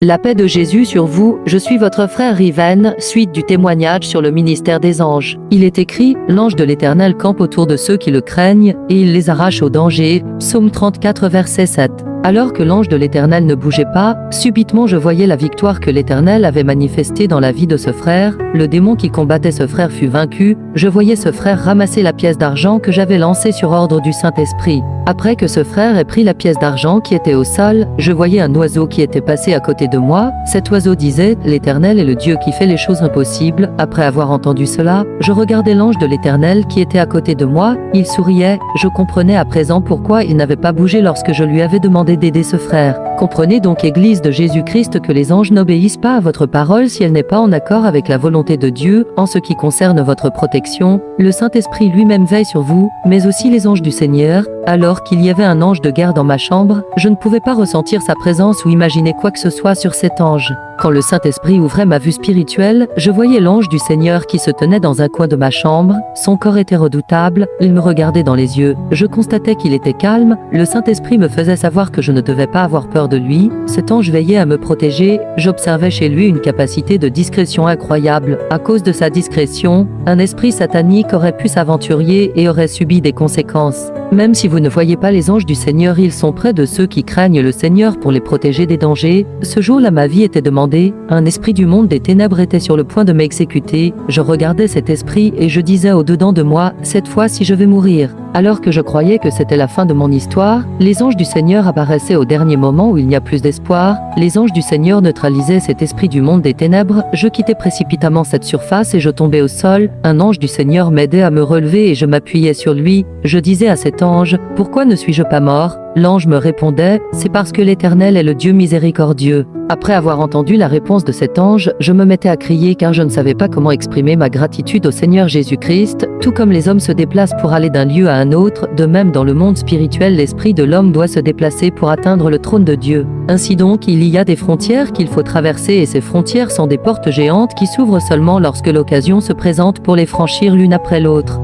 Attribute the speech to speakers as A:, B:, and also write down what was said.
A: La paix de Jésus sur vous, je suis votre frère Riven, suite du témoignage sur le ministère des anges. Il est écrit, l'ange de l'Éternel campe autour de ceux qui le craignent, et il les arrache au danger. Psaume 34 verset 7. Alors que l'ange de l'Éternel ne bougeait pas, subitement je voyais la victoire que l'Éternel avait manifestée dans la vie de ce frère. Le démon qui combattait ce frère fut vaincu. Je voyais ce frère ramasser la pièce d'argent que j'avais lancée sur ordre du Saint-Esprit. Après que ce frère ait pris la pièce d'argent qui était au sol, je voyais un oiseau qui était passé à côté de moi. Cet oiseau disait, l'Éternel est le Dieu qui fait les choses impossibles. Après avoir entendu cela, je regardais l'ange de l'Éternel qui était à côté de moi. Il souriait. Je comprenais à présent pourquoi il n'avait pas bougé lorsque je lui avais demandé d'aider ce frère. Comprenez donc, Église de Jésus-Christ, que les anges n'obéissent pas à votre parole si elle n'est pas en accord avec la volonté de Dieu en ce qui concerne votre protection. Le Saint-Esprit lui-même veille sur vous, mais aussi les anges du Seigneur. Alors qu'il y avait un ange de guerre dans ma chambre, je ne pouvais pas ressentir sa présence ou imaginer quoi que ce soit sur cet ange. Quand le Saint-Esprit ouvrait ma vue spirituelle, je voyais l'ange du Seigneur qui se tenait dans un coin de ma chambre. Son corps était redoutable, il me regardait dans les yeux. Je constatais qu'il était calme. Le Saint-Esprit me faisait savoir que je ne devais pas avoir peur de lui. Cet ange veillait à me protéger. J'observais chez lui une capacité de discrétion incroyable. À cause de sa discrétion, un esprit satanique aurait pu s'aventurer et aurait subi des conséquences. Même si vous ne voyez pas les anges du Seigneur, ils sont près de ceux qui craignent le Seigneur pour les protéger des dangers. Ce jour-là, ma vie était demandée. Un esprit du monde des ténèbres était sur le point de m'exécuter. Je regardais cet esprit et je disais au-dedans de moi, cette fois si je vais mourir. Alors que je croyais que c'était la fin de mon histoire, les anges du Seigneur apparaissaient au dernier moment où il n'y a plus d'espoir. Les anges du Seigneur neutralisaient cet esprit du monde des ténèbres. Je quittais précipitamment cette surface et je tombais au sol. Un ange du Seigneur m'aidait à me relever et je m'appuyais sur lui. Je disais à cet ange, pourquoi ne suis-je pas mort? L'ange me répondait, c'est parce que l'Éternel est le Dieu miséricordieux. Après avoir entendu la réponse de cet ange, je me mettais à crier car je ne savais pas comment exprimer ma gratitude au Seigneur Jésus-Christ. Tout comme les hommes se déplacent pour aller d'un lieu à un autre, de même dans le monde spirituel l'esprit de l'homme doit se déplacer pour atteindre le trône de Dieu. Ainsi donc, il y a des frontières qu'il faut traverser et ces frontières sont des portes géantes qui s'ouvrent seulement lorsque l'occasion se présente pour les franchir l'une après l'autre.